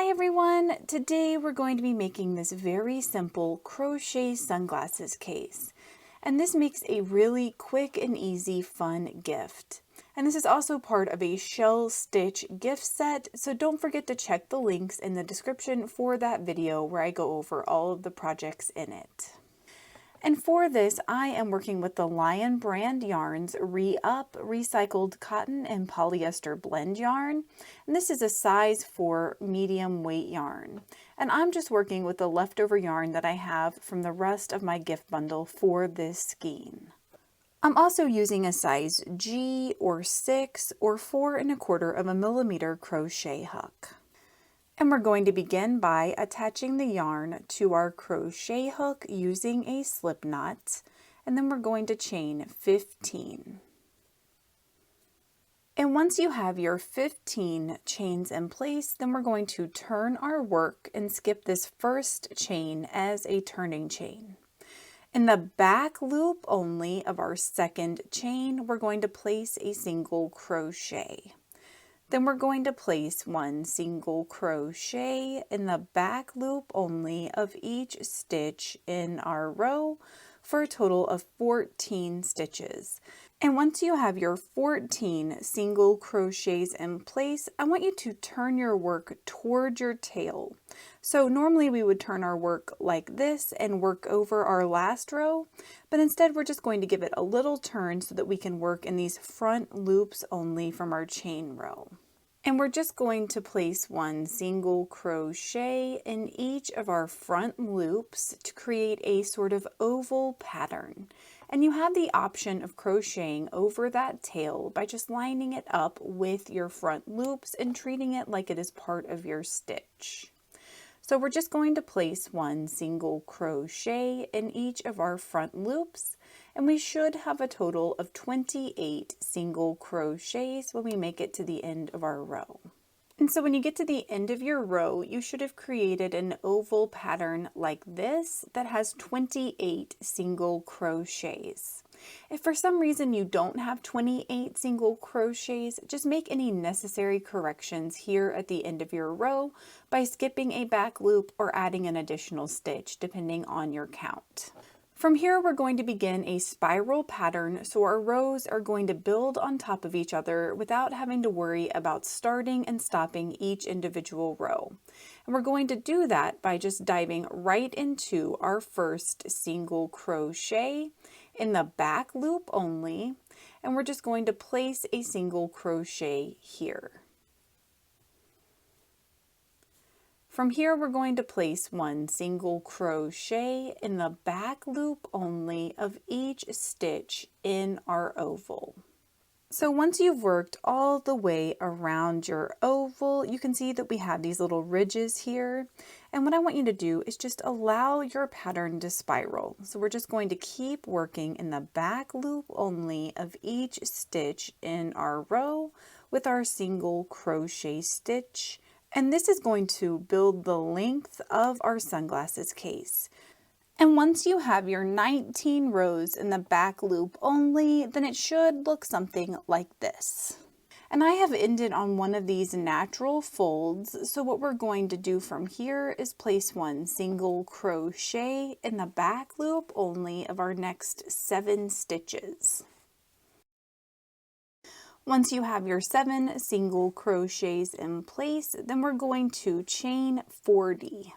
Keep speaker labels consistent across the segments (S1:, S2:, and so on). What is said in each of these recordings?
S1: Hi everyone! Today we're going to be making this very simple crochet sunglasses case. And this makes a really quick and easy fun gift. And this is also part of a shell stitch gift set, so don't forget to check the links in the description for that video where I go over all of the projects in it. And for this, I am working with the Lion brand yarns Re-Up Recycled Cotton and Polyester Blend yarn. And this is a size 4 medium weight yarn. And I'm just working with the leftover yarn that I have from the rest of my gift bundle for this skein. I'm also using a size G or 6 or 4 1/4 millimeter crochet hook. And we're going to begin by attaching the yarn to our crochet hook using a slip knot, and then we're going to chain 15. And once you have your 15 chains in place, then we're going to turn our work and skip this first chain as a turning chain. In the back loop only of our second chain, we're going to place a single crochet. Then we're going to place one single crochet in the back loop only of each stitch in our row for a total of 14 stitches. And once you have your 14 single crochets in place, I want you to turn your work toward your tail. So normally we would turn our work like this and work over our last row, but instead we're just going to give it a little turn so that we can work in these front loops only from our chain row. And we're just going to place one single crochet in each of our front loops to create a sort of oval pattern. And you have the option of crocheting over that tail by just lining it up with your front loops and treating it like it is part of your stitch. So we're just going to place one single crochet in each of our front loops, and we should have a total of 28 single crochets when we make it to the end of our row. And so when you get to the end of your row, you should have created an oval pattern like this that has 28 single crochets. If for some reason you don't have 28 single crochets, just make any necessary corrections here at the end of your row by skipping a back loop or adding an additional stitch depending on your count. From here, we're going to begin a spiral pattern, so our rows are going to build on top of each other without having to worry about starting and stopping each individual row. And we're going to do that by just diving right into our first single crochet in the back loop only, and we're just going to place a single crochet here. From here, we're going to place one single crochet in the back loop only of each stitch in our oval. So once you've worked all the way around your oval, you can see that we have these little ridges here. And what I want you to do is just allow your pattern to spiral. So we're just going to keep working in the back loop only of each stitch in our row with our single crochet stitch. And this is going to build the length of our sunglasses case. And once you have your 19 rows in the back loop only, then it should look something like this. And I have ended on one of these natural folds, so what we're going to do from here is place one single crochet in the back loop only of our next 7 stitches. Once you have your 7 single crochets in place, then we're going to chain 40.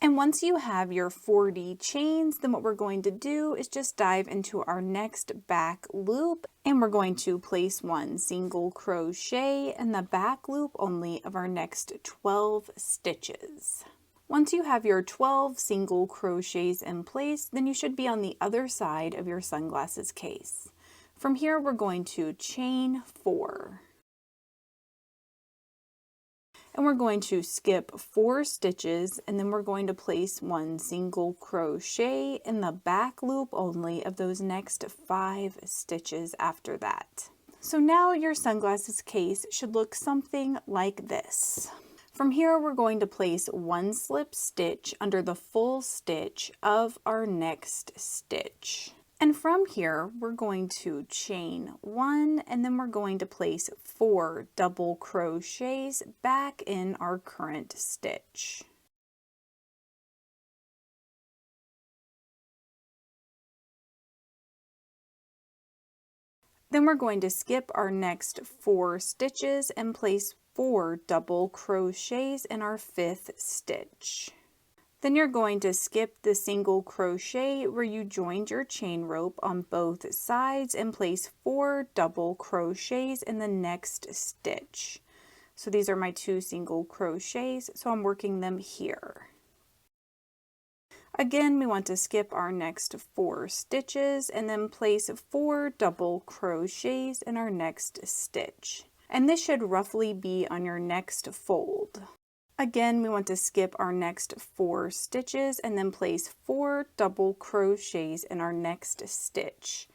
S1: And once you have your 40 chains, then what we're going to do is just dive into our next back loop, and we're going to place one single crochet in the back loop only of our next 12 stitches. Once you have your 12 single crochets in place, then you should be on the other side of your sunglasses case. From here, we're going to chain 4. And we're going to skip 4 stitches, and then we're going to place one single crochet in the back loop only of those next 5 stitches after that. So now your sunglasses case should look something like this. From here, we're going to place one slip stitch under the full stitch of our next stitch. And from here, we're going to chain 1, and then we're going to place 4 double crochets back in our current stitch. Then we're going to skip our next 4 stitches and place 4 double crochets in our 5th stitch. Then you're going to skip the single crochet where you joined your chain rope on both sides and place 4 double crochets in the next stitch. So these are my 2 single crochets, so I'm working them here. Again, we want to skip our next 4 stitches and then place 4 double crochets in our next stitch. And this should roughly be on your next fold. Again, we want to skip our next 4 stitches and then place 4 double crochets in our next stitch.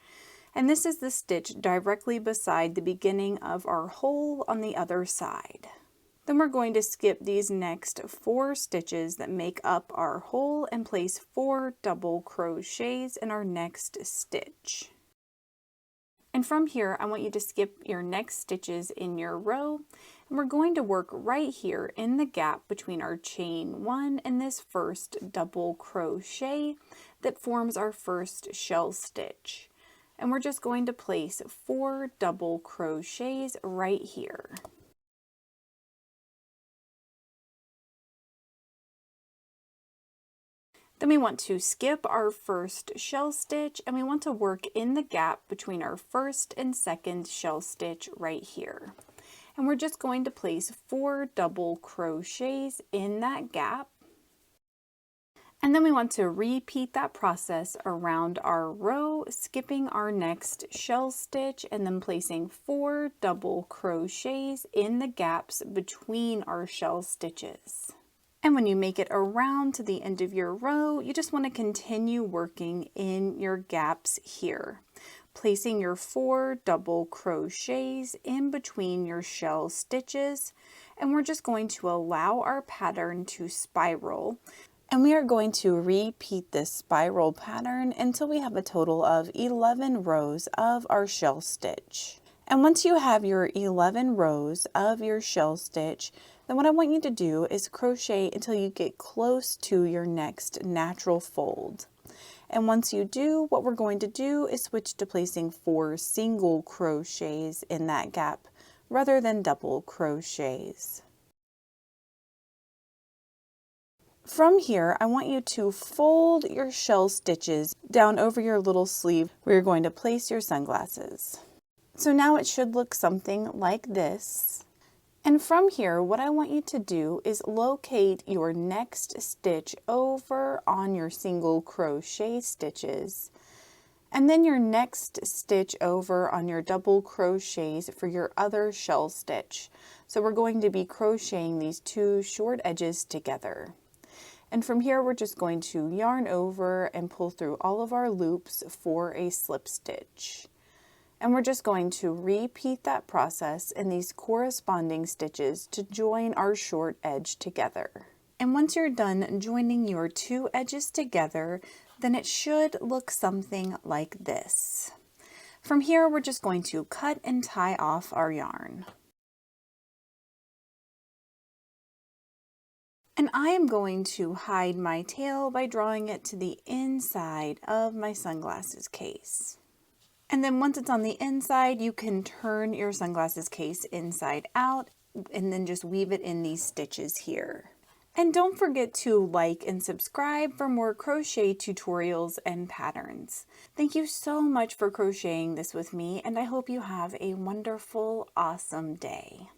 S1: And this is the stitch directly beside the beginning of our hole on the other side. Then we're going to skip these next 4 stitches that make up our hole and place 4 double crochets in our next stitch. And from here, I want you to skip your next stitches in your row, and we're going to work right here in the gap between our chain 1 and this first double crochet that forms our first shell stitch. And we're just going to place 4 double crochets right here. Then we want to skip our first shell stitch and we want to work in the gap between our first and second shell stitch right here. And we're just going to place 4 double crochets in that gap. And then we want to repeat that process around our row, skipping our next shell stitch and then placing 4 double crochets in the gaps between our shell stitches. And when you make it around to the end of your row, you just want to continue working in your gaps here, placing your 4 double crochets in between your shell stitches. And we're just going to allow our pattern to spiral. And we are going to repeat this spiral pattern until we have a total of 11 rows of our shell stitch. And once you have your 11 rows of your shell stitch, then what I want you to do is crochet until you get close to your next natural fold. And once you do, what we're going to do is switch to placing 4 single crochets in that gap rather than double crochets. From here, I want you to fold your shell stitches down over your little sleeve where you're going to place your sunglasses. So now it should look something like this. And from here, what I want you to do is locate your next stitch over on your single crochet stitches, and then your next stitch over on your double crochets for your other shell stitch. So we're going to be crocheting these 2 short edges together. And from here, we're just going to yarn over and pull through all of our loops for a slip stitch. And we're just going to repeat that process in these corresponding stitches to join our short edge together. And once you're done joining your 2 edges together, then it should look something like this. From here, we're just going to cut and tie off our yarn. And I am going to hide my tail by drawing it to the inside of my sunglasses case. And then once it's on the inside, you can turn your sunglasses case inside out and then just weave it in these stitches here. And don't forget to like and subscribe for more crochet tutorials and patterns. Thank you so much for crocheting this with me, and I hope you have a wonderful, awesome day.